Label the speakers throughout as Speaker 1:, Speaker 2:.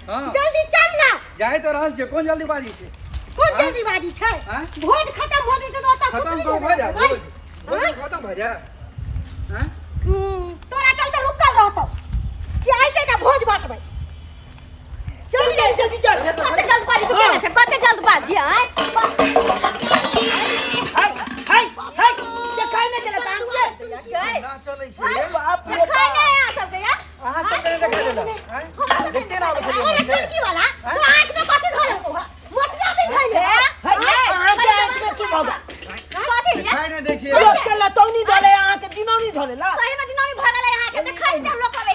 Speaker 1: जल्दी चल ना
Speaker 2: जाए तो रहल छै कोन जल्दीबाजी छै
Speaker 1: कौन जल्दीबाजी छै भोज खत्म हो गई तो ओता
Speaker 2: खत्म को भ जा भोज खत्म भ जा हैं
Speaker 1: तोरा चलते रुकल रहतो कि आइते ना भोज बांटबै जल्दी चल कते जल्दबाजी तू केना छै कते जल्दबाजी है
Speaker 3: हाय देखाई नहीं चला काम के
Speaker 2: ना चलै छै
Speaker 3: बाप रे
Speaker 1: देखाई नहीं आ सब गया
Speaker 2: अहाँ सब ने देखा देला हैं देखते ना आबै
Speaker 1: और
Speaker 2: छलिए
Speaker 1: टंकी वाला तो आंख में कते धरे तो मोटिया भी खाई ले
Speaker 3: आंख में की भगा
Speaker 1: कथि
Speaker 2: दिखाई नहीं दै छै
Speaker 3: लोग के लतौनी धले आंख के दिनौनी धले ला
Speaker 1: सही में दिनौनी भगल यहाँ के देखाई दे लोग कबे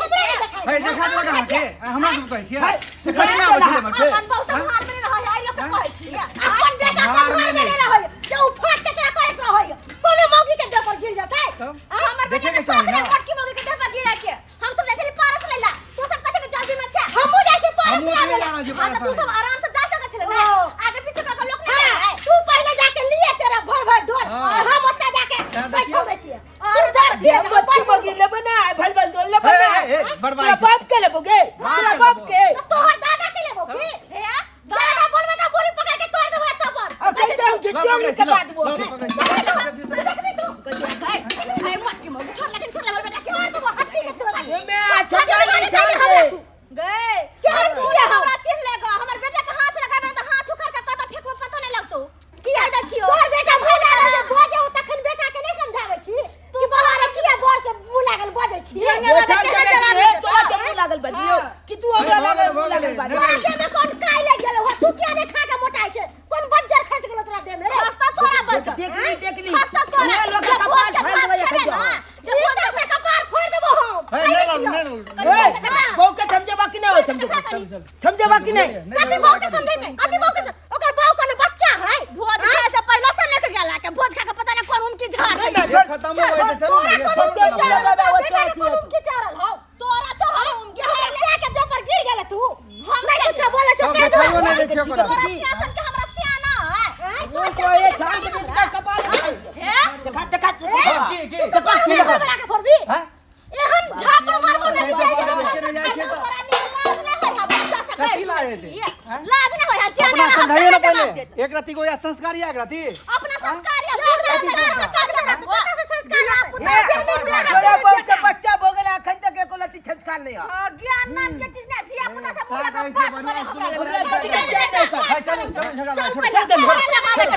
Speaker 2: है देखा देला कहां छै हमरा सब कहै छियै देखा ना आबै छलिए मर
Speaker 1: अपन बहुत मार में रहै आई लोग कहै छी अपन बेटा सब मार में रहै जो उफाट के तेरा कहत रहै कोनो मौगी के देह पर गिर जातै हमर
Speaker 2: देखे के चाही ना
Speaker 1: फटकी मौगी के देह पर गिरा के हम सब जैसे पारस लेला तू सब कथे के जल्दी में छै हमहु जाय छी पारस ले तू सब आराम से जा सकत छले ना आगे पीछे का लोग नहीं है तू पहले जाके लिए तेरा भर भर ढोल और हम ओता जाके बैठो देती और डर दे
Speaker 3: बच्ची बगी ले बना भल भल दो ले बना
Speaker 2: बड़वाई
Speaker 3: बाप के लेबोगे तेरा बाप के
Speaker 1: तो तोहर दादा के लेबो की हे दादा बोलबे ना बोरी पकड़ के तोड़ देबो एत पर
Speaker 3: अब कहते हम खिचड़ी से काट दो
Speaker 1: देखबी तू कहिया भाई मत के मौगी छोड़ लेकिन छोड़ ले बेटा के देबो हट्टी के तोड़
Speaker 3: मैं छोटा नहीं छोड़
Speaker 1: गए क्या छिया हमरा चिन्ह लेगा हमर बेटा के हाथ लगाबे त हाथ उखड़ के कत फेकबो पतो नहीं लगतो की आइ द छियो तोहर बेटा भूल गेल जे भोजे तखन बेटा के नहीं समझाबै छी तू बोला रे किया बोर से मुंह लागल बजै छी
Speaker 3: वो चल के तो चप्पू लागल बजियो कि तू ओकरा लागल बाजी
Speaker 1: आके में कौन काई ले गेल हो तू किया नहीं खा के मोटाई छै कोन बंजर खस गेल तोरा देह में रे रास्ता तोरा बंजर
Speaker 3: देख ली
Speaker 1: रास्ता तोरा
Speaker 3: लोग का कपार फाड़ देबे खा जा
Speaker 1: जब मोटा से कपार फोड़ देबो हम
Speaker 3: बहू के समझे बाकी नहीं हो समझे बाकी नहीं
Speaker 1: कथि बहू के समझे कथि बहू के ओकर बहू कोनो बच्चा है भोज खाए से पहले से लेके गेला के भोज खा के पता नहीं कौन उनकी झाड़ है
Speaker 2: खत्म हो गई चलो
Speaker 1: बेटा के कौन उनकी चारल हो तोरा तो हम के के दे पर गिर गेले तू हम नहीं कुछ बोले छ के दो तोरा सियासन के हमरा सियाना है
Speaker 3: वो ये झांक के का कपार देखा देखा
Speaker 1: कपार के लगा के फोड़बी हैं एहन झापड़ मारबो नहीं जाए
Speaker 2: कथी लाए थे
Speaker 1: लाज नहीं होया
Speaker 2: अपना समझाइए ना पहले एक राती को या संस्कार या एक राती
Speaker 1: अपना संस्कार
Speaker 3: तोरा बाप के बच्चा भोगल अखन तक एको लती संस्कार नहीं आ
Speaker 1: ज्ञान नाम के चीज ना धिया पुता से मुंह लगा बात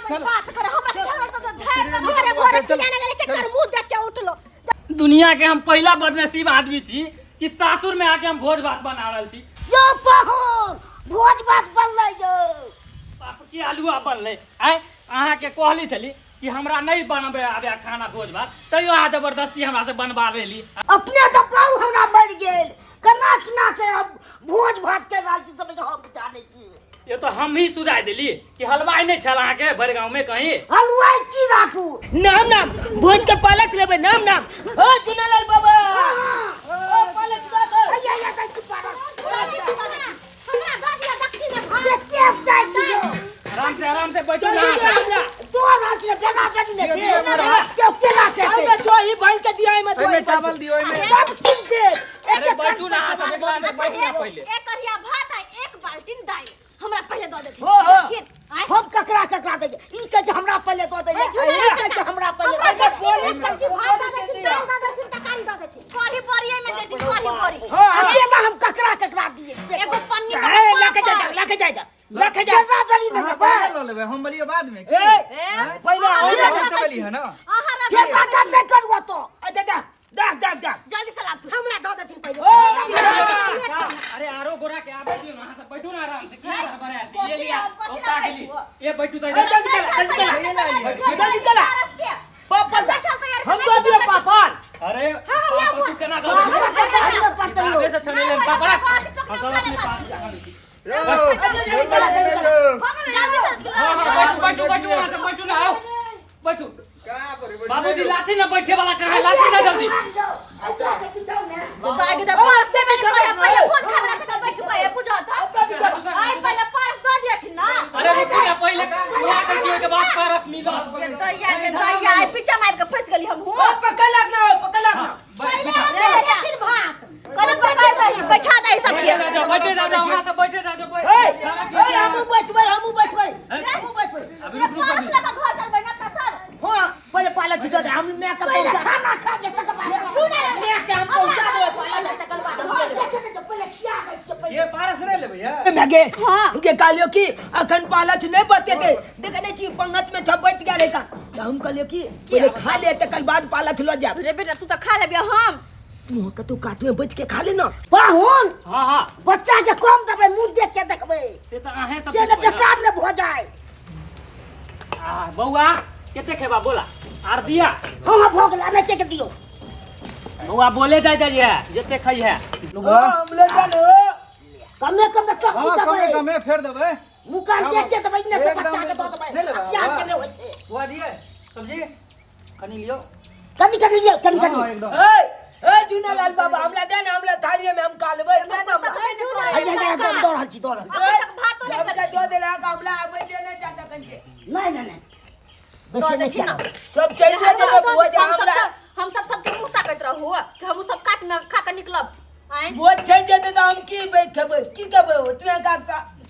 Speaker 1: करे बात करे हमरा घरे भोरे जाने गेले के कर मुंह देख के उठलो
Speaker 4: दुनिया के हम पहला बदनसीब आदमी छी कि सासुर में आके हम भोज भात बना रहल छी
Speaker 1: जो पाहुन भोज भात बनलै जो
Speaker 4: बाप की आलूआ बनलै आय अहाँ के कहली छली कि हमरा नहीं बनबे आबे खाना भोज भात तैयो अहाँ जबरदस्ती हमरा से बनवा लेली
Speaker 3: अपने तो पाऊ हमरा मर गेल कना खिना के अब भोज भात के राज सब हम जाने छी
Speaker 4: ये तो हम ही सुझाव दिली कि हलवाई नहीं छल अहाँ के भर गांव में कहीं
Speaker 3: हलवाई की राखू नाम नाम भोज के पालक लेबे नाम नाम ओ जुनालाल बाबा ओ पालक दादा
Speaker 1: या कैसी पालक हमरा गादिया दक्षिण में भाग के जाय छियो
Speaker 4: आराम से बैठो ना
Speaker 3: तो रात में जगह कट ने के केला से अरे तो ही भाई के दिया में तो
Speaker 2: चावल दियो में
Speaker 3: सब चीज दे
Speaker 4: अरे बैठो ना सब एक लाइन में बैठना पहले
Speaker 1: एक करिया भात है एक बाल्टीन दाल हमरा पहले दो देती
Speaker 3: हो हम ककरा दे ई के जे हमरा पहले दो दे ई के जे हमरा पहले दो दे
Speaker 1: एक कच्ची भात दो देती दाल दो देती तरकारी दो देती कढ़ी परिये में देती कढ़ी परी
Speaker 3: अकेला हम ककरा दिए
Speaker 1: एगो पन्नी
Speaker 3: लेके जा जरा बली न बा
Speaker 2: ले लेबे हम बलिए बाद में
Speaker 3: पहले
Speaker 2: से बली है ना
Speaker 3: के का नहीं करबो तो जा
Speaker 1: जल्दी से लाभ हमरा दो देती पहले
Speaker 4: अरे आरो गोरा के आबे दियो ना सब बैठो ना आराम से की बना छी ये लिया ओता के लिए ये बैठो तो
Speaker 3: जल्दी चला पापा हम दो दिए पापा
Speaker 4: अरे पापा तू केना दो हिसाब से छने ले पापा हम सब अपने पास जगह ली बैठो ना आओ बैठो बाबूजी लाठी ना बैठे वाला कहां लाठी ना जल्दी
Speaker 1: बागी द पास दे मैंने करे पहले फोन करला से बैठ पाए पूजा तो आई पहले पास दो दिए थी ना
Speaker 4: अरे रुको ना पहले बुला के जियो के बाद पारस मिलो
Speaker 1: के दैया आई पीछे मार के फंस गेली हम हो
Speaker 3: पकड़ लगना
Speaker 1: पहले दे फिर भात करे पकड़ बैठा दे सब के
Speaker 4: बैठे जा जाओ वहां से बैठे जा जाओ
Speaker 3: हमू बचबै
Speaker 4: अभी रुक रुक
Speaker 1: पारस लगा घर चल बना अपना सब
Speaker 3: हां पहले पाला छी दे हम मैं का
Speaker 1: पहले
Speaker 3: पहुंचा
Speaker 1: खाना खा के तक बाद छूने
Speaker 3: मैं के हम पहुंचा देबे पाला जाय तक बाद
Speaker 1: पहले खिया दै छी पहले
Speaker 2: ये पारस नहीं ले भैया
Speaker 3: मैगे
Speaker 1: हाँ।
Speaker 3: के कालियो की अखन पालच नहीं बते थे देखने छी पंगत में छप बच गया लेका हम कहलियो की पहले खा ले तकर बाद पालच लो जा
Speaker 1: रे बेटा तू तो खा लेबे हम
Speaker 3: मुंह का तू काट में बच के खा लेना
Speaker 1: पाहुन
Speaker 4: हां
Speaker 1: बच्चा के कम देबे मुंह देख के देखबे
Speaker 4: से त आहे सब
Speaker 1: से न बेकार न भ जाए
Speaker 4: बौआ केते खेबा बोला आर दिया
Speaker 1: हम भोगला न के दियो
Speaker 4: बौआ बोले जाय जाय जते खई है
Speaker 3: हम ले जानो
Speaker 1: कमे कमे सब
Speaker 2: हां
Speaker 1: देबे
Speaker 2: कमे फेर देबे
Speaker 1: मुकान देख के देबे इने से बच्चा के दो देबे
Speaker 2: नहीं लेबे।
Speaker 1: सियान के होय छे
Speaker 2: बुआ दिए सब्जी कनी लियो
Speaker 1: कनी कनी लियो कनी
Speaker 2: हाँ,
Speaker 1: कनी
Speaker 2: एकदम
Speaker 3: ए जूनालाल बाबा हमरा दे ना हमरा थाली में हम खा लेबै ना ना
Speaker 1: आइया दौड़ हल छी
Speaker 3: भात तो नहीं दो देला हमला आबै जे नहीं जाता कंचे
Speaker 1: नहीं नहीं नहीं वैसे नहीं क्या
Speaker 3: सब चल जे जगह बुआ जा हमरा
Speaker 1: हम सब सबके मुंह ताकत रहू कि हम सब काट में खा के निकलब आए
Speaker 3: बुआ चल जे तो हम की बैठबै की कहबै हो तू का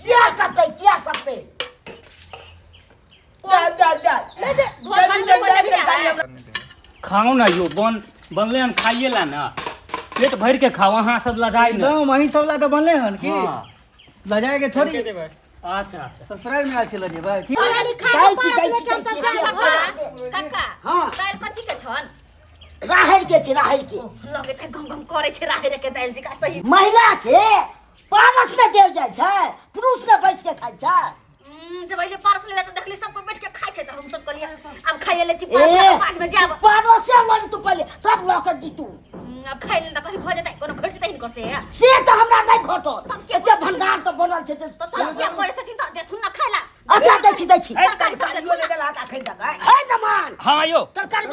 Speaker 1: क्या सकते
Speaker 4: खाओ ना यो बनले हम खाइए ला ना पेट भर के खाओ अहाँ सब लजाई ना
Speaker 2: एकदम वही सब ला तो बनले हन की
Speaker 4: हाँ।
Speaker 2: लजाए के थोड़ी
Speaker 4: अच्छा अच्छा
Speaker 2: ससुराल में आल छल जेबे की
Speaker 1: काका
Speaker 3: हाँ।
Speaker 1: दाल कथी के छन
Speaker 3: राहर के छी राहर के
Speaker 1: लगे त गम गम करे छै राहर के दाल जी का सही
Speaker 3: महिला के पारस में देल जाय छै पुरुष में बैठ के खाय छै
Speaker 1: जब पहले पारस ले त देखली सब कोई बैठ के खाय छै त हम सब कहलिए अब खाइए ले छी पारस बाद में जाब
Speaker 3: पारस से लड़ तू पहले तब लऽ के जीतू
Speaker 1: अब खाइ ले त कथी भ जेतै कोनो खर्च तै कर से
Speaker 3: से तो हमरा नहीं घटो एते भंडार तो बनल छै
Speaker 1: तो तब क्या करे छथिन त देथुन ना खाइला
Speaker 3: अच्छा दै छी
Speaker 1: तरकारी सब देथुन
Speaker 3: ले देला का खै दगा ए नमान
Speaker 4: हाँ यो
Speaker 3: तरकारी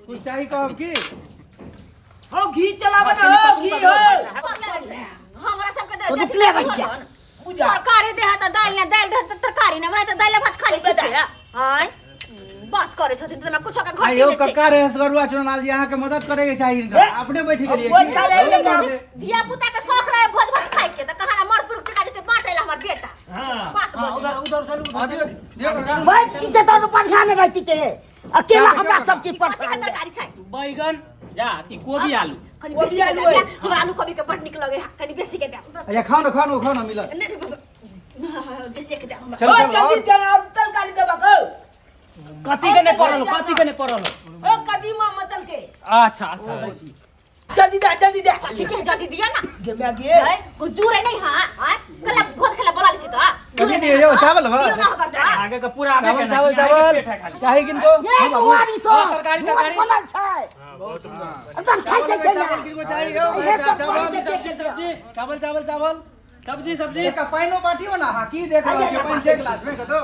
Speaker 2: कुछ चाहिए कहो की
Speaker 3: हो घी चलावे ना हो घी हो
Speaker 1: हमरा सबके
Speaker 3: तो
Speaker 1: दे
Speaker 3: निकले रही जा पूजा
Speaker 1: तरकारी दे त दाल ने दाल दे त तरकारी ने हमरा त दाल भात खा लै छै हाय बात करे छथिन त मैं कुछ का घर
Speaker 2: आयो
Speaker 1: नहीं छै
Speaker 2: कक्का रहे सगरुआ चुनाल जी अहाँ के मदद करे के चाहिए इनका अपने बैठ गेलिए
Speaker 3: भोज खा ले
Speaker 1: धिया पुता के शौक रहे भोज भात खाए के त कहां मर्द पुरुष के जते बांटे ला हमर बेटा
Speaker 4: हाँ
Speaker 1: बात
Speaker 4: हाँ,
Speaker 1: बोल
Speaker 4: उधर चलू
Speaker 2: दियो दियो कक्का
Speaker 3: बैठ के तो परेशान रहती ते अकेला हमरा सब चीज
Speaker 1: कथी के
Speaker 3: परेशान
Speaker 1: तरकारी छै
Speaker 4: बैगन जा ती कोबी आलू
Speaker 1: कनी बेसी के दे हमरा आलू कभी के बड निक लगे कनी बेसी के दे
Speaker 2: अच्छा खाओ ना मिलत
Speaker 1: बेसी के दे
Speaker 2: चल चल
Speaker 3: जल्दी चल अब तरकारी देबा को
Speaker 4: कथी के नहीं पड़ल
Speaker 3: ओ कदीमा मतल के
Speaker 4: अच्छा अच्छा
Speaker 3: जल्दी दे
Speaker 1: कथी के जल्दी दिया ना
Speaker 3: गे मैं गे
Speaker 1: है को जुरे नहीं हां हां कला भोज खेला बोला ली त
Speaker 2: कथी दिए यो चावल बा
Speaker 1: दियो ना करता
Speaker 4: आगे का पूरा आगे के
Speaker 2: चावल
Speaker 4: ना,
Speaker 2: चावल
Speaker 4: पेट है खाली।
Speaker 2: चाहिए किनको
Speaker 3: ये कुवारी सो
Speaker 4: हाँ, तरकारी।
Speaker 3: बनल छै एकदम खाइते छै ना
Speaker 2: चावल किनको चाहिए यो
Speaker 3: ये सब
Speaker 2: चावल
Speaker 3: के के
Speaker 4: सब्जी
Speaker 2: चावल चावल चावल
Speaker 4: सब्जी सब्जी
Speaker 2: एक पाइनो बाटियो ना हा की देख रहा है पाइन छे गिलास में कतो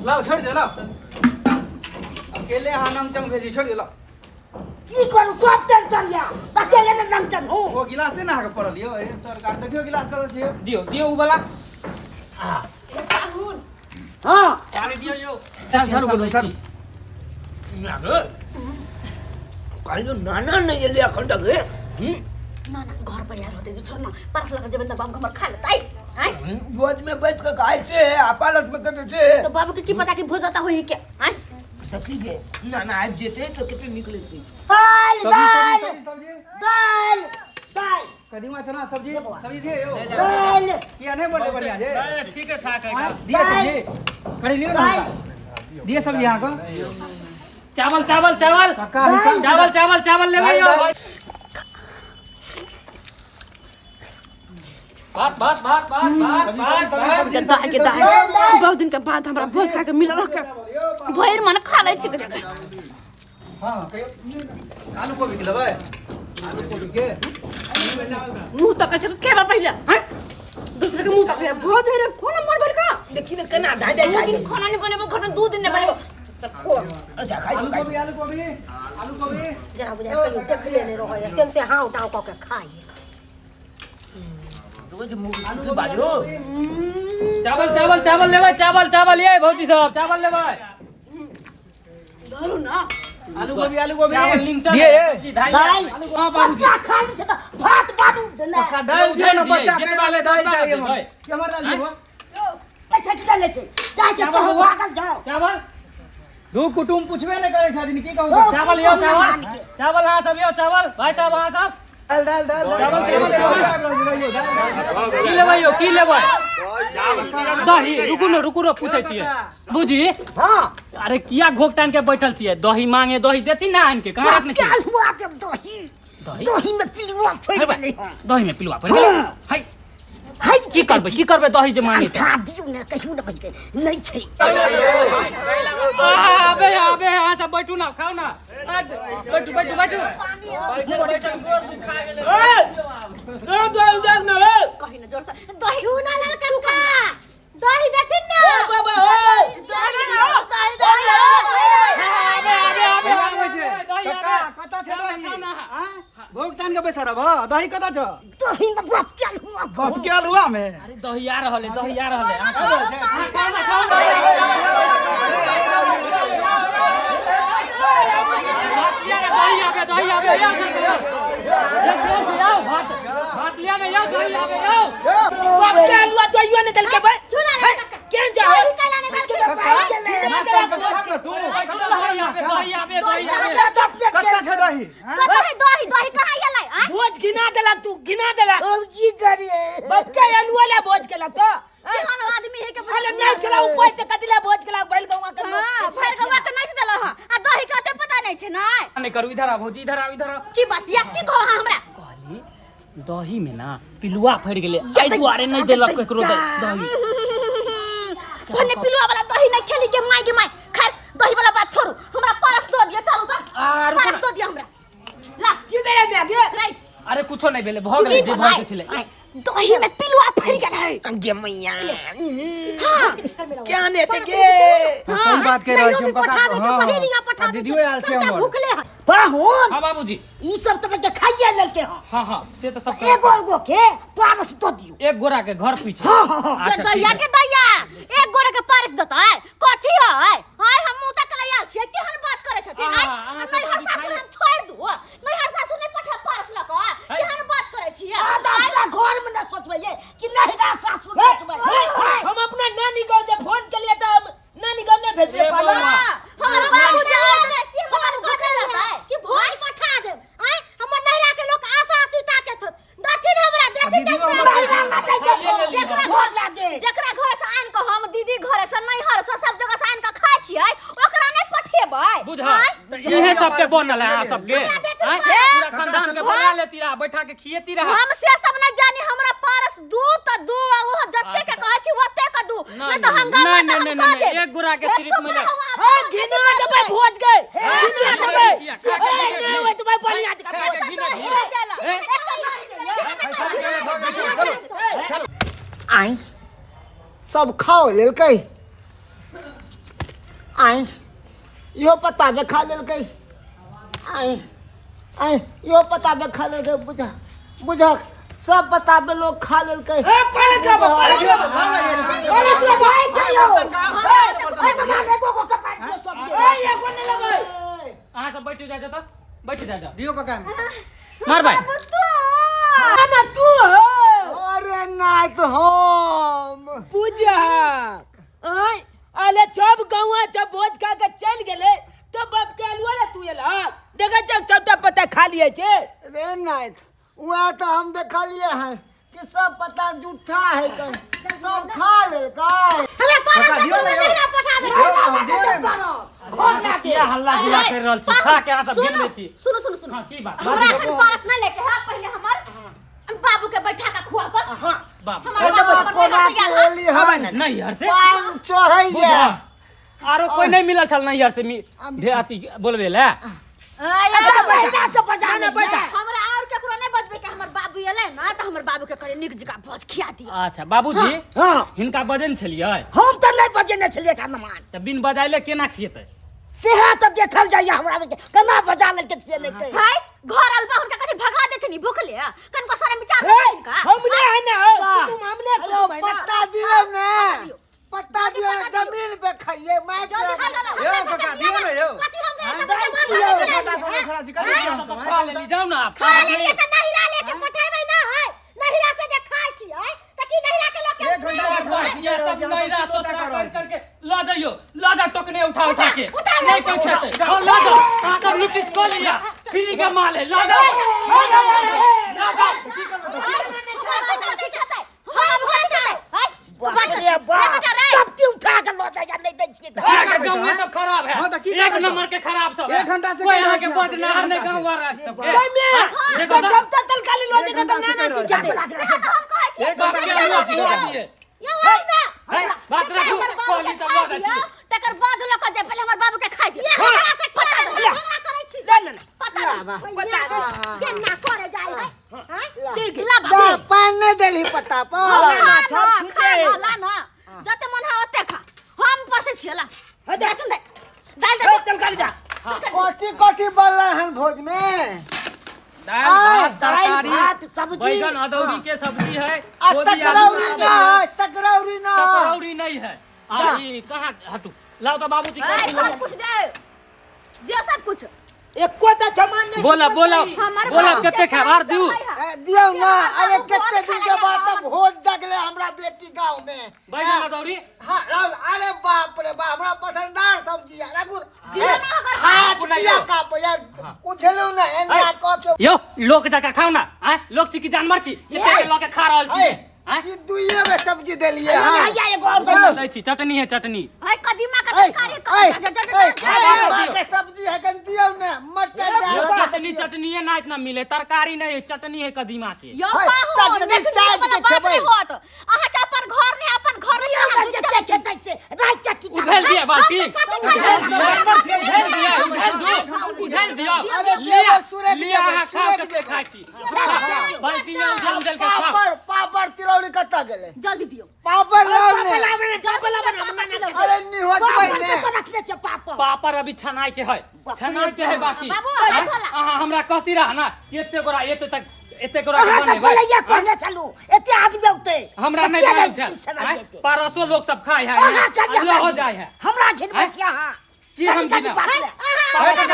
Speaker 2: लाओ छोड़ दे लाओ अकेले हां नमचम भेजी छोड़ दे लाओ
Speaker 3: की करू सब टेंशन या अकेले ने नमचन हो
Speaker 2: वो गिलास से ना हा के पड़ल यो ए सरकार देखियो गिलास कर छियो
Speaker 4: दियो उ वाला
Speaker 1: काहून
Speaker 3: हां
Speaker 4: पानी दियो यो
Speaker 2: चल छोड़ बोलो चल
Speaker 3: कालियो नाना ने ये ले अखंड गे
Speaker 1: ना ना घर पर यार होते जो छोड़ ना परस लगा जब बाबू हमर खा लेताई हैं
Speaker 3: भोज में बैठ के खाए छे आपालत में कटे छे
Speaker 1: तो बाबू के की पता कि भोज आता होई के हैं
Speaker 3: सकी गे नाना आब जेते तो कितने निकलती
Speaker 2: सब्जी
Speaker 3: दाल
Speaker 2: कदीमा चना सब्जी सब्जी दिए यो
Speaker 3: दाल
Speaker 2: किया नहीं बोले बढ़िया जे
Speaker 4: ठीक है ठाक है
Speaker 2: हाँ, दिए सब्जी कड़ी लियो ना दिए सब्जी यहां को
Speaker 4: चावल चावल चावल
Speaker 2: काका हिसाब
Speaker 4: चावल चावल चावल ले भाई
Speaker 2: दाल,
Speaker 4: बात
Speaker 2: सब्जी
Speaker 1: दाई के दाई बहुत दिन के बाद हमरा भोज खा के मिल रहा भैर मन खा ले छी के
Speaker 2: हां आलू को भी लेबै आलू को भी के
Speaker 1: मुंह तक के पहले हैं दूसरे के मुंह तक भोज है रे कोन मर भर का
Speaker 3: देखी ने केना ढाई दे
Speaker 1: दो दिन खाना नहीं बनेबो घर में 2 दिन नहीं बनेबो चखो
Speaker 3: अच्छा खाई
Speaker 2: आलू को भी
Speaker 1: जरा बुझा के देख लेने रहो तेमते हां उठाओ क के खाई
Speaker 3: रोज मुंह बाजो
Speaker 4: चावल चावल चावल ले भाई चावल चावल ये भौजी साहब चावल ले भाई
Speaker 1: धरो ना
Speaker 2: आलू गोभी
Speaker 4: चावल लिंटर
Speaker 2: दिए ये
Speaker 4: सब्जी ढाई
Speaker 3: दाल
Speaker 4: आलू हां बाबूजी
Speaker 3: बच्चा खाली से तो भात बानू देना
Speaker 2: का दाल दिए ना बच्चा के
Speaker 4: जितना
Speaker 2: वाले दाल
Speaker 4: जितना
Speaker 2: चाहिए
Speaker 4: दे,
Speaker 2: हमें कि हमार दाल दियो
Speaker 3: अच्छा चल ले चाहे तो
Speaker 4: चावल हुआ?
Speaker 3: भागल जाओ
Speaker 4: चावल
Speaker 2: दू कुटुम पूछबे न करे छादिन की कहू
Speaker 3: दो।
Speaker 4: चावल यो चावल हां सब यो चावल भाई साहब हां साहब
Speaker 2: दाल
Speaker 4: की लेबै दही रुकू न पूछै छियै बूजी
Speaker 3: हां
Speaker 4: अरे किया घोक टान के बैठल छियै दही मांगे दही देती ना आन के कहां रखने
Speaker 3: क्या
Speaker 4: छियै
Speaker 3: हुआ तब दही दही में पिलुआ फट गेलै हां
Speaker 4: दही में पिलुआ पड़ गेलै हाय
Speaker 3: हाय
Speaker 4: की करबै दही जे मांगे
Speaker 3: खा दियो ने कसू न बच गई नहीं छै
Speaker 4: आबे हां सब बैठू ना खाओ ना बैठू गोर दुखा गेलै
Speaker 1: कहि न जोर से दही उना लाल कक्का दही देथिन ना
Speaker 3: बाबा
Speaker 2: कता छ दही भोगतान के पैसा रह दही कता छ
Speaker 3: दही में बाप क्या हुआ
Speaker 2: बाप के अलुआ में
Speaker 4: अरे दही आ रहले दही आबे भात लिया ना याओ दही आबे याओ
Speaker 3: बाप क्या हुआ दही ने दल के भाई
Speaker 1: चुना ले कक्का
Speaker 3: क्या जाओ
Speaker 1: दही काला ने
Speaker 2: तू
Speaker 4: दही आबे
Speaker 2: कता छ दही
Speaker 1: दही कहां गेलै
Speaker 3: बोझ गिना देला तू गिना देला अब की करिए बाप क्या अलुआ ले बोझ केला तो
Speaker 1: केहन आदमी है के
Speaker 3: अरे नहीं चला ऊपर ते कतिला बोझ केला बैल गवा के
Speaker 1: हां भर गवा के नहीं देला हां आ दही कते पता नहीं छै नहीं
Speaker 4: नहीं करू इधर आ भौजी इधर आ
Speaker 1: की बतिया की कहो हमरा
Speaker 4: कहली दही में ना पिलुआ फड़ गेले एई दुआरे नहीं देलक केकरो दही
Speaker 1: भन्ने पिलुआ वाला दही नहीं खेली के माई खैर दही वाला बात छोड़ू हमरा परस दो दिया चलू तो परस दो दिया हमरा ला
Speaker 3: की बेरे में आगे
Speaker 1: राइट
Speaker 4: अरे कुछो नहीं भेले भ गेले जे भर के छले
Speaker 1: दही में पिलुआ फड़ गेल है
Speaker 3: अंगे मैया
Speaker 1: हां
Speaker 3: क्या ने से के
Speaker 2: सही बात कह रहा छी
Speaker 1: पठा दे के पहिलिया पठा दे
Speaker 2: दीदियो आल से हमर
Speaker 1: भूखले है
Speaker 3: पाहुन
Speaker 4: हां बाबूजी
Speaker 3: ई सब तो के खाइए लेल के
Speaker 4: हां से तो सब
Speaker 3: एगो एगो के पारस तो दियो
Speaker 4: एक गोरा के घर पीछे
Speaker 1: के दैया के दैया एक गोरे के पारस देता है कथी है आय हम मुंह तक लया छियै केहन बात करे छथिन आय नहीं हर सासुर हम छोड़ दू नहीं हर सासुर ने पठा पारस लक केहन बात करे छियै
Speaker 3: अपना घर में न सोचबे कि नहीं रा सासुर सोचबे हम अपना नानी को जे फोन के लिए तो नानी को ने भेजबे पाला
Speaker 1: हमर बाबू जी की हमर घटे रहता है कि भोज पठा दे आय हमर नहरा के लोग आशा सीता के दथिन हमरा देथिन
Speaker 3: भोज लागे
Speaker 1: जकरा घर से आन को हम दीदी घर से नहीं हर सब जगह से आन के खाय छियै ओकरा नहीं पठेबै
Speaker 4: बुझा इहे सब के बनल है सब के पूरा खानदान के बना लेती रहा बैठा के खिएती रहा
Speaker 1: हम से सब नहीं जानी हमरा पारस दू त दू वो जत्ते के कहै छी ओत्ते के दू नहीं तो हंगामा
Speaker 4: नहीं एक गोरा के सिर्फ में ले
Speaker 3: हां घिना जब भोज गए घिना जब नहीं होय तो भाई पानी आज का आई सब खाओ लेल कई आई यो पता बे खा लेल कई आई यो पता बे खा लेल कई बुझा सब पता बे लोग खा लेल कई पहले सब भाई चलो
Speaker 4: हां सब बैठ जा तो बैठ जा
Speaker 2: दियो काका
Speaker 4: मार भाई
Speaker 3: ना तू अरे नाथ हम पूजा आई अले सब गांवा जब भोज खा के चल गेले तो बाप के अलुआ रे तू एला देखा चक सबटा पता खा लिए छे रे नाथ उहा तो हम देखा लिए हैं कि सब पता झूठा है कर सब खा लेल काय
Speaker 1: हमरा पारस दियो नहीं पठा दे खोल ला के
Speaker 4: हल्ला गुला कर रहल छी खा के आ सब गिन ले छी
Speaker 1: सुनो
Speaker 4: हां की बात
Speaker 1: हमरा एखन पारस नहीं लेके है पहले हमर बाबू के बैठा के खुआ कर
Speaker 4: हां बाप नहीं यार से
Speaker 3: पान चढ़ैया
Speaker 4: आरो कोई नहीं मिलल छल नहीं यार से भेती बोलबे ले
Speaker 3: बहिना से बजाना बैठा
Speaker 1: हमरा और केकरो नहीं बजबे के हमर बाबू एले ना त हमर बाबू के करे निक जगह भोज खिया दिया
Speaker 4: अच्छा बाबूजी
Speaker 3: हां
Speaker 4: हिनका बजन छलिए
Speaker 3: हम तो नहीं बजेने छलिए का नमान
Speaker 4: त बिन बजाइले केना खिएते
Speaker 3: सेहा त देखल जाइए हमरा में केना बजा ले के से नहीं कही
Speaker 1: हाय घर अलबा हुनका कथि भगा देथनी भूखले कनको सारा विचार नहीं का
Speaker 3: हमने है ना तुम हमने पत्ता दियो ना पत्ता दियो ना जमीन पे खाइए मैं
Speaker 1: जल्दी खा लो
Speaker 2: यो काका दियो ना यो
Speaker 1: कथि हम
Speaker 4: खा लेली जाओ ना आप
Speaker 1: खा लेलिए त नहिरा लेके पठेबै ना है नहिरा से जे खाइ छी है त की नहिरा के लोग के
Speaker 4: ये सब नैरा ससुरा करके ला जाइयो ला जा टोकने उठा के नहीं कोई खेते ला जा हां सब लुटिस को लिया फ्री का माल है ला जा
Speaker 3: सब उठा के लो जा नहीं दै छियै त
Speaker 4: गांव में सब खराब है एक नंबर के खराब सब है
Speaker 2: 1 घंटा से
Speaker 4: कोई यहां के पद नहर ने गांव वाला सब के
Speaker 3: देखो जब तक तलकाली लो जे त ना ना की जाते
Speaker 1: हम कहै छी
Speaker 4: बाप के हुआ छी
Speaker 1: ये होय ना
Speaker 4: बात रखू कोली त ला दै छी
Speaker 1: तकर बाद लोग जे पहले हमर बाबू के खाइ दिए हमरा से पता करै छी
Speaker 3: ना ना
Speaker 1: पता केना करे जाइ है
Speaker 3: ठीक
Speaker 1: ला
Speaker 3: दा पान नहीं देली पत्ता पर
Speaker 1: ला ना जते मन है ओते खा हम पर से छिला दे सुन दे दाल दे
Speaker 3: तलकाली जा
Speaker 5: कथी कथी बनलै हन भोज में
Speaker 4: दाल भात तरकारी
Speaker 3: भात सब्जी
Speaker 4: बैगन अदौरी के सब्जी है
Speaker 5: आ सकरौरी ना है सकरौरी ना
Speaker 4: सकरौरी नहीं है आ ये कहां हटू लाओ तो बाबूजी
Speaker 1: सब कुछ दे सब कुछ
Speaker 3: एको त जमान नहीं
Speaker 4: बोला कते खबर दियो
Speaker 5: दियौ ना अरे कते दिन के बाद तब भोज जगले हमरा बेटी गांव में
Speaker 4: बैगन अदौरी
Speaker 5: हां अरे बाप रे बाप हमरा पसंददार सब्जी है रघु
Speaker 1: दिया ना अगर
Speaker 5: हाथ दिया का यार उछलू ना एना क के
Speaker 4: यो लोग जका खाओ ना आ लोग छी की जानवर छी एते लोग के खा रहल छी
Speaker 5: ई दुइये में सब्जी देलिए हां
Speaker 3: या एगो और
Speaker 4: दै छी चटनी है चटनी
Speaker 1: है कदीमा का तरकारी
Speaker 5: के सब्जी है कन दियौ ना मटन
Speaker 4: यो
Speaker 5: दाल
Speaker 4: चटनी है ना इतना मिले तरकारी नहीं है चटनी है कदीमा के
Speaker 1: यो
Speaker 5: है,
Speaker 1: पाहु
Speaker 5: चटनी चाय के खेबै।
Speaker 1: होत अहाँ के अपन घर ने अपन घर में
Speaker 3: जते खेतै से राइ चक्की
Speaker 4: उधर दिया बाल्टी उधर दिया
Speaker 5: अरे
Speaker 4: लिया
Speaker 5: सूरज
Speaker 4: लिया
Speaker 5: के
Speaker 4: खा के खाइ छी बाल्टी में उधर के खा
Speaker 5: पापड़ तिलौरी कत्ता गेलै
Speaker 1: जल्दी दियो
Speaker 5: पापड़ लाउ ने
Speaker 3: अरे
Speaker 5: अरे नि हो जबै ने
Speaker 3: तो रखले छ पापा
Speaker 4: पापड़ अभी छनाई के है बाकी
Speaker 1: बाबू,
Speaker 4: अहाँ हमरा कहती रहा ना एते गोरा एते गोरा के
Speaker 3: अहाँ
Speaker 4: बने
Speaker 3: तो बोले ये कहने चलू एते आदमी उठते
Speaker 4: हमरा नहीं बनते पारसो लोग सब खाए है अगला हो जाए है
Speaker 3: हमरा घिन बचिया हां
Speaker 4: की हम बिना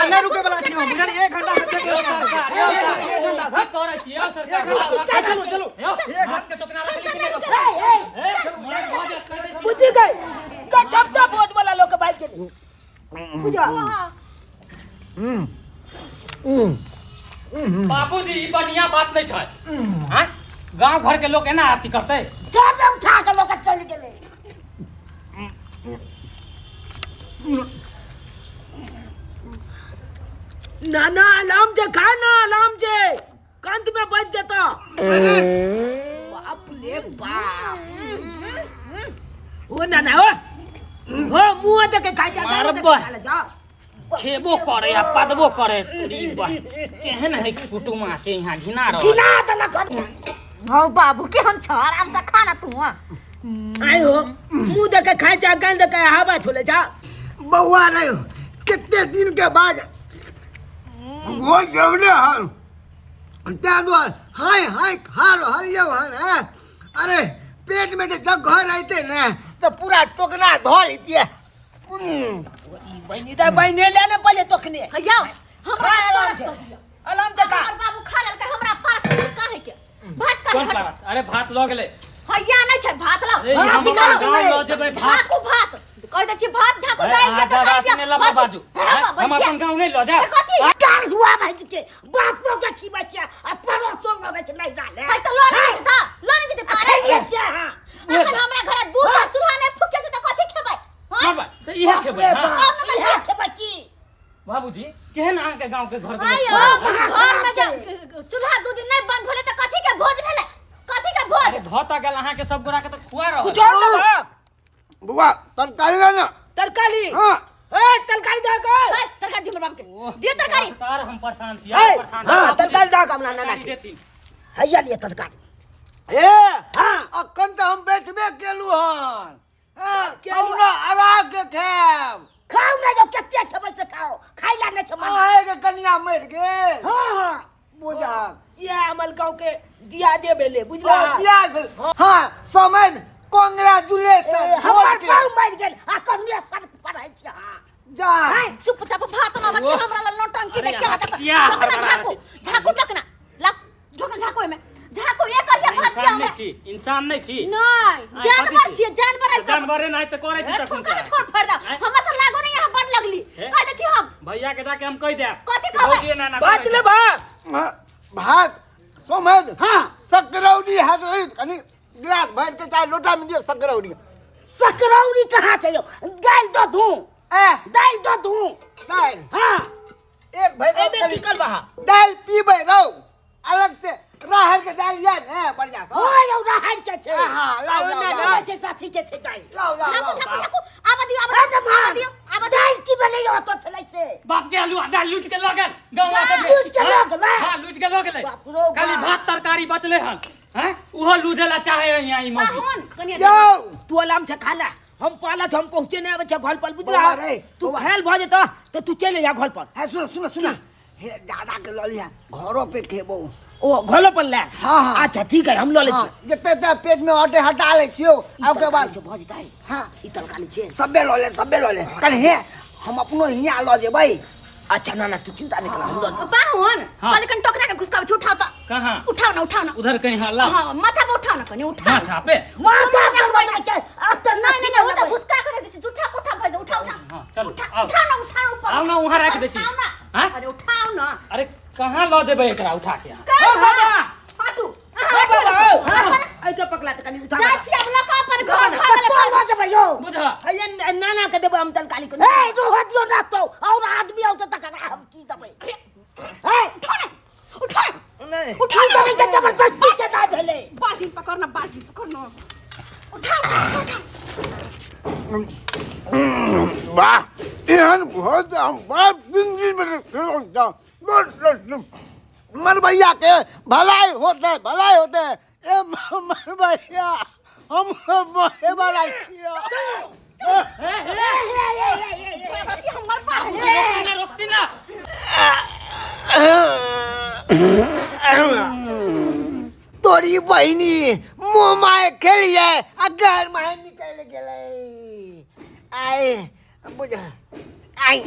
Speaker 2: नहीं रुके वाला छी हम बुझल 1 घंटा से
Speaker 4: यो सरकार करे छी यो सरकार
Speaker 2: चलो चलो
Speaker 4: हाथ के टोकना रख ली
Speaker 3: बुझी गई का छपटा बोझ वाला लोग के भाई के बुझा
Speaker 4: बाबूजी ई बढ़िया बात नहीं छै हां गांव घर के लोग एना अथी करते
Speaker 3: जब उठा के लोग चल गेले नाना आराम से खाना आराम से कंत में बच जाता बाप ले बाप ओ नाना ओ मुंह देके खाई जा
Speaker 4: मारबा खेबो करे आ पदबो करे केहन है कुटुमा के यहाँ घिना रह
Speaker 3: खिला त न कर
Speaker 1: हां बाबू के हम छ आराम से खाना तू
Speaker 3: आई हो मुंह देके खाई जा गंध के हवा छोले जा
Speaker 5: बउआ रे कितने दिन के बाद भोज जमले हन त्या द्वार हाय हाय खा रहल ये हन है अरे पेट में जे जगह रहते न तो पूरा टोकना धो लेती
Speaker 3: बहनी तो बहने ले ले पहले तोखने
Speaker 1: भैया हमरा
Speaker 3: आराम से खा
Speaker 1: हमर बाबू खा लेल के हमरा पास काहे के भात
Speaker 4: कौन
Speaker 1: काहे
Speaker 4: पारस अरे भात लग गेले
Speaker 1: हैया नहीं छै भात लाओ
Speaker 4: अरे हम गांव ल जेबै भात
Speaker 1: झाकू भात कह दे छी भात झाकू दाल के तो
Speaker 4: दादा ने लबा बाजू हम अपन गांव नहीं ल जा
Speaker 1: कथी
Speaker 3: काल हुआ भाई के बाप लोग के की बच्चा आ परोसो लोग के नहीं डाले
Speaker 1: है तो लोने दा लोने जते पारे
Speaker 3: से हां
Speaker 1: अखन हमरा घर दूध चूल्हा में फुके त कथी खेबै हां
Speaker 4: बाबा तो इहे खेबै हां
Speaker 3: ये के बच्ची
Speaker 4: बाबूजी केहन अहाँ के गांव के घर के
Speaker 1: आयो घर में जे चूल्हा दू दिन नहीं बंद भेले त कथी के भोज भेले कथी के भोज
Speaker 4: अरे भता गेल अहाँ के सब गोरा के तो खुआ रह
Speaker 3: कुछ और ना
Speaker 5: बुआ तरकारी ना
Speaker 3: तरकारी
Speaker 5: हां
Speaker 3: ए तरकारी दे को
Speaker 1: तरकारी हमर बाप के दियो तरकारी
Speaker 4: तार हम परेशान छी
Speaker 3: हां
Speaker 4: परेशान
Speaker 3: तरकारी दा कमला ना
Speaker 4: देती
Speaker 3: हैया लिए तरकारी
Speaker 5: ए हां अखन तो हम बैठबे केलु हन हां कौना आराग के खाब
Speaker 3: खाओ ना जो केते खेबै से खाओ खाइला नै छ मन
Speaker 5: आए के कनिया मर गेल
Speaker 3: हां हां
Speaker 5: बुझा
Speaker 3: ये अमल गांव के दिया दे बेले बुझला
Speaker 5: हां समय कांग्रेचुलेशन
Speaker 3: हमर गांव मर गेल आ कन्या सर पढ़ाई छी हां
Speaker 5: जा
Speaker 1: चुपचाप भात ना बच्चे हमरा ला नौटंकी
Speaker 4: अरे
Speaker 1: देख के
Speaker 4: यहाँ क्या हड़बड़ा
Speaker 1: झाकू झाकू टकना ला झोकन झाकू में झाकू ये करिया भात
Speaker 4: इंसान
Speaker 1: में
Speaker 4: नहीं छी इंसान नहीं छी
Speaker 1: नहीं जानवर छिए जानवर है
Speaker 4: जानवरे नहीं तो करे छी
Speaker 1: ठोक
Speaker 4: तखन
Speaker 1: ठोक फड़ दा हमरा से लागो नहीं यहाँ बड लगली कह दे छी हम
Speaker 4: भैया के जाके हम कह दे
Speaker 1: कथी कहबै?
Speaker 4: भौजी ना
Speaker 3: बात ले बा
Speaker 5: भात समझ
Speaker 3: हाँ।
Speaker 5: सकरौड़ी हाथ रही कनी गिलास भर के चाहे लोटा में दियो सकरौड़ी
Speaker 3: सकरौड़ी कहाँ छै यो गाल दो दूं
Speaker 5: ए
Speaker 3: दाल दो दूं
Speaker 5: दाल
Speaker 3: हाँ
Speaker 5: एक भाई
Speaker 3: एबे निकल बहा
Speaker 5: दाल पीबे रहो अलग से राहर के दाल या है बढ़िया
Speaker 3: होय रौ रहर के छै
Speaker 5: हाँ, लाओ, लाओ, लाओ।
Speaker 3: ना छै साथी के छै दाल
Speaker 5: लाओ लाओ
Speaker 1: झाकू
Speaker 5: लाओ
Speaker 1: झाकू झाकू आबा दियो आबा
Speaker 3: दाल की बने यो तो छलै से
Speaker 4: बाप के आलू दाल लूट के लगे गांव सब
Speaker 3: लूट के लऽ गेलै?
Speaker 4: हां लूट के लगे
Speaker 3: बाप रो बाप।
Speaker 4: खाली भात तरकारी बचले हन हैं उहो लूधेला चाहे यहाँ ई मौगी
Speaker 1: पाहुन कनिया
Speaker 5: यो
Speaker 3: तू अलाम छ खाला हम पाला हम पहुंचे नहीं आवे छ घर पर बुझला
Speaker 5: बौआ रे,
Speaker 3: तू
Speaker 5: बौआ।
Speaker 3: खेल भ जेतो तो तू चले जा घर पर
Speaker 5: है सुनो सुनो हे दादा के ललिया घरों पे खेबो
Speaker 3: ओ घलो पर ले
Speaker 5: हाँ, हाँ।
Speaker 3: अच्छा ठीक है हम ल ले छी
Speaker 5: जते ते पेट में अटे हटा ले छियो आपके बाद
Speaker 3: भ जेतै
Speaker 5: हाँ
Speaker 3: ई तरकारी छै
Speaker 5: सबे लो ले कल हे हम अपनो हिया लो जे भाई
Speaker 3: अच्छा ना ना तू चिंता नहीं कर हम ल ले
Speaker 1: पाहुन
Speaker 4: हाँ।
Speaker 1: कल कन टोकरा के घुसका उठाओ तो
Speaker 4: कहां
Speaker 1: उठाओ ना
Speaker 4: उधर कहीं हल्ला
Speaker 1: हां माथा पे उठाओ ना कनी उठाओ
Speaker 4: माथा पे
Speaker 3: माथा पर बना के अत
Speaker 1: नहीं वो तो घुसका करे दिस झूठा कोठा भज उठाओ
Speaker 4: हाँ, चल,
Speaker 1: उठाओ
Speaker 4: आओ।
Speaker 1: उठाओ ना उठाओ ऊपर
Speaker 4: आओ ना, वहाँ रख दे छी।
Speaker 1: उठाओ ना।
Speaker 4: हाँ?
Speaker 1: अरे उठाओ ना
Speaker 4: अरे कहां लो देबे एकरा उठा के यहाँ?
Speaker 1: का
Speaker 3: बाबा।
Speaker 1: फाटू
Speaker 3: ए बाबा आई तो पकला त कनी उठा
Speaker 1: जा छी अब लका अपन घर भागले
Speaker 3: तो ल जे भयो
Speaker 4: बुझा
Speaker 3: अयन नाना के देबो हम तरकारी को ए रोह दियो ना तो और आदमी आउ त तकरा हम की देबै ए
Speaker 1: उठा
Speaker 3: नहीं उठा देबै त जबरदस्ती के ना भेले
Speaker 1: बाल्टी पकड़ना उठाओ
Speaker 5: वाह एहन बहुत हम बाप जिंदगी में खेलता मन भैया के भलाई होते ए मन भैया हम मोहे भलाई
Speaker 1: हमर पास
Speaker 4: रोकती ना
Speaker 5: तोरी बहिनी मुँह माए खेलिए अगर माए निकल गए आए बुझ आई